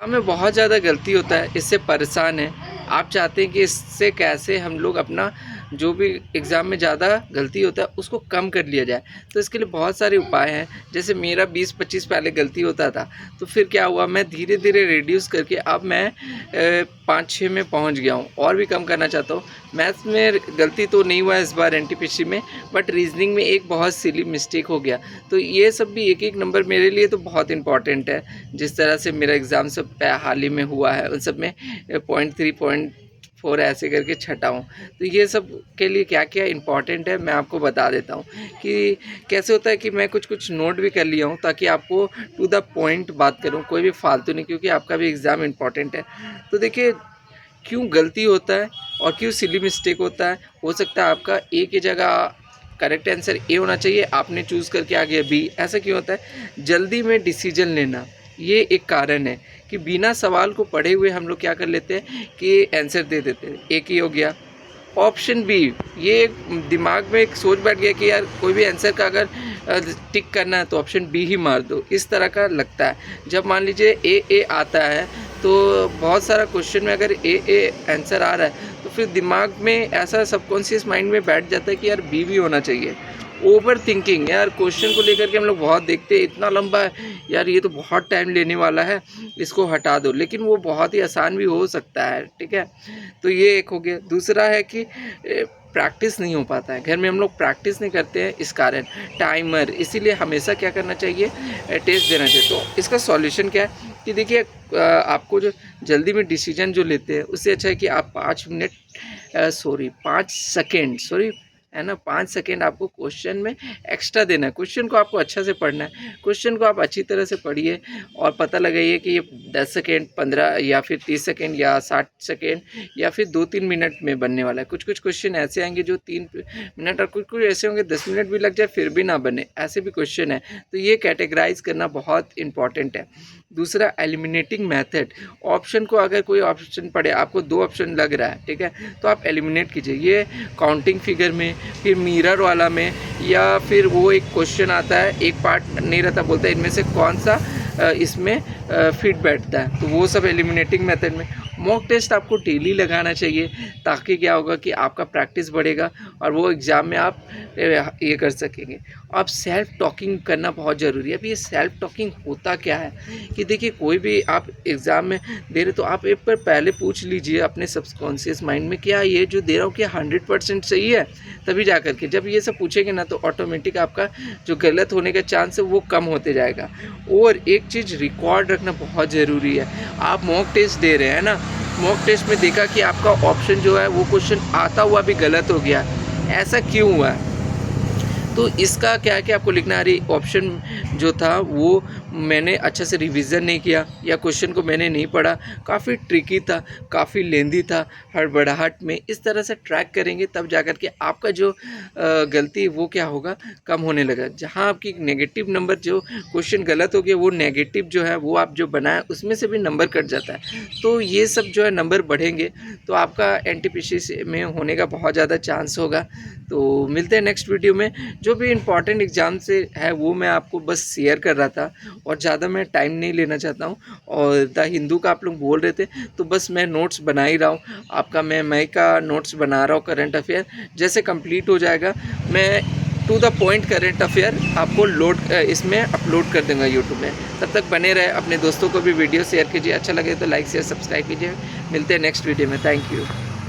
हमें बहुत ज़्यादा गलती होता है, इससे परेशान है। आप चाहते हैं कि इससे कैसे हम लोग अपना जो भी एग्ज़ाम में ज़्यादा गलती होता है उसको कम कर लिया जाए। तो इसके लिए बहुत सारे उपाय हैं। जैसे मेरा 20-25 पहले गलती होता था, तो फिर क्या हुआ, मैं धीरे-धीरे रिड्यूस करके अब मैं 5-6 में पहुंच गया हूं और भी कम करना चाहता हूं। मैथ्स में गलती तो नहीं हुआ इस बार एनटीपीसी में, बट रीजनिंग में एक बहुत सिली मिस्टेक हो गया। तो ये सब भी एक-एक नंबर मेरे लिए तो बहुत इंपॉर्टेंट है। जिस तरह से मेरा एग्ज़ाम सब हाल ही में हुआ है, उन सब में 0.3 0.4 ऐसे करके छँटा हूँ। तो ये सब के लिए क्या-क्या इम्पोर्टेंट है मैं आपको बता देता हूँ कि कैसे होता है कि मैं कुछ-कुछ नोट भी कर लिया हूँ ताकि आपको टू द पॉइंट बात करूँ, कोई भी फालतू नहीं, क्योंकि आपका भी एग्ज़ाम इम्पोर्टेंट है। तो देखिए, क्यों गलती होता है और क्यों सिली मिस्टेक होता है। हो सकता है आपका ए की जगह करेक्ट आंसर ए होना चाहिए, आपने चूज़ करके आ गया बी। ऐसा क्यों होता है? जल्दी में डिसीजन लेना, ये एक कारण है कि बिना सवाल को पढ़े हुए हम लोग क्या कर लेते हैं कि आंसर दे देते हैं। एक ही हो गया। ऑप्शन बी, ये दिमाग में एक सोच बैठ गया कि यार कोई भी आंसर का अगर टिक करना है तो ऑप्शन बी ही मार दो, इस तरह का लगता है। जब मान लीजिए ए आता है तो बहुत सारा क्वेश्चन में अगर ए आंसर आ रहा है तो फिर दिमाग में ऐसा सबकॉन्शियस माइंड में बैठ जाता है कि यार बी भी होना चाहिए। ओवर थिंकिंग, यार क्वेश्चन को लेकर के हम लोग बहुत देखते हैं, इतना लंबा है यार, ये तो बहुत टाइम लेने वाला है, इसको हटा दो, लेकिन वो बहुत ही आसान भी हो सकता है। ठीक है, तो ये एक हो गया। दूसरा है कि प्रैक्टिस नहीं हो पाता है, घर में हम लोग प्रैक्टिस नहीं करते हैं, इस कारण टाइमर। इसीलिए हमेशा क्या करना चाहिए, टेस्ट देना चाहिए। तो इसका सॉल्यूशन क्या है कि देखिए, आपको जो जल्दी में डिसीजन जो लेते हैं उससे अच्छा है कि आप 5 सेकेंड है ना, 5 सेकेंड आपको क्वेश्चन में एक्स्ट्रा देना है। क्वेश्चन को आपको अच्छा से पढ़ना है, क्वेश्चन को आप अच्छी तरह से पढ़िए और पता लगाइए कि ये 10 सेकेंड, 15 या फिर 30 सेकेंड या 60 सेकेंड या फिर 2-3 मिनट में बनने वाला है। कुछ क्वेश्चन ऐसे आएंगे जो 3 मिनट, और कुछ ऐसे होंगे 10 मिनट भी लग जाए फिर भी ना बने, ऐसे भी क्वेश्चन है। तो ये कैटेगराइज करना बहुत इंपॉर्टेंट है। दूसरा, एलिमिनेटिंग मेथड। ऑप्शन को अगर कोई ऑप्शन पढ़े, आपको 2 ऑप्शन लग रहा है, ठीक है, तो आप एलिमिनेट कीजिए। ये काउंटिंग फिगर में, फिर मिरर वाला में, या फिर वो एक क्वेश्चन आता है एक पार्ट नहीं रहता, बोलता है इनमें से कौन सा इसमें फिट बैठता है, तो वो सब एलिमिनेटिंग मेथड में। मॉक टेस्ट आपको डेली लगाना चाहिए, ताकि क्या होगा कि आपका प्रैक्टिस बढ़ेगा और वो एग्ज़ाम में आप ये कर सकेंगे। अब सेल्फ टॉकिंग करना बहुत ज़रूरी है। अब ये सेल्फ टॉकिंग होता क्या है कि देखिए, कोई भी आप एग्ज़ाम में दे रहे तो आप एक बार पहले पूछ लीजिए अपने सबकॉन्शियस माइंड में, क्या ये जो दे रहा हूँ क्या 100% सही है, तभी जा कर के जब ये सब पूछेंगे ना तो ऑटोमेटिक आपका जो गलत होने का चांस है वो कम होते जाएगा। और एक चीज़ रिकॉर्ड रखना बहुत ज़रूरी है। आप मॉक टेस्ट दे रहे हैं ना, मॉक टेस्ट में देखा कि आपका ऑप्शन जो है वो क्वेश्चन आता हुआ भी गलत हो गया, ऐसा क्यों हुआ है? तो इसका क्या है कि आपको लिखना है, अरे ऑप्शन जो था वो मैंने अच्छे से रिवीजन नहीं किया, या क्वेश्चन को मैंने नहीं पढ़ा, काफ़ी ट्रिकी था, काफ़ी लेंदी था, हड़बड़ाहट में। इस तरह से ट्रैक करेंगे तब जाकर के आपका जो गलती है वो क्या होगा, कम होने लगा। जहाँ आपकी नेगेटिव नंबर, जो क्वेश्चन गलत हो गया वो नेगेटिव जो है वो आप जो बनाए उसमें से भी नंबर कट जाता है। तो ये सब जो है नंबर बढ़ेंगे तो आपका एनटीपीसी में होने का बहुत ज़्यादा चांस होगा। तो मिलते हैं नेक्स्ट वीडियो में। जो भी इम्पोर्टेंट एग्ज़ाम से है वो मैं आपको बस शेयर कर रहा था, और ज़्यादा मैं टाइम नहीं लेना चाहता हूँ। और द हिंदू का आप लोग बोल रहे थे तो बस मैं नोट्स बना ही रहा हूँ आपका। मैं मई का नोट्स बना रहा हूँ, करंट अफेयर जैसे कंप्लीट हो जाएगा मैं to the point current affair आपको इसमें अपलोड कर दूँगा यूट्यूब में। तब तक बने रहे, अपने दोस्तों को भी वीडियो शेयर कीजिए, अच्छा लगे तो लाइक शेयर सब्सक्राइब कीजिए। मिलते हैं नेक्स्ट वीडियो में। Thank you.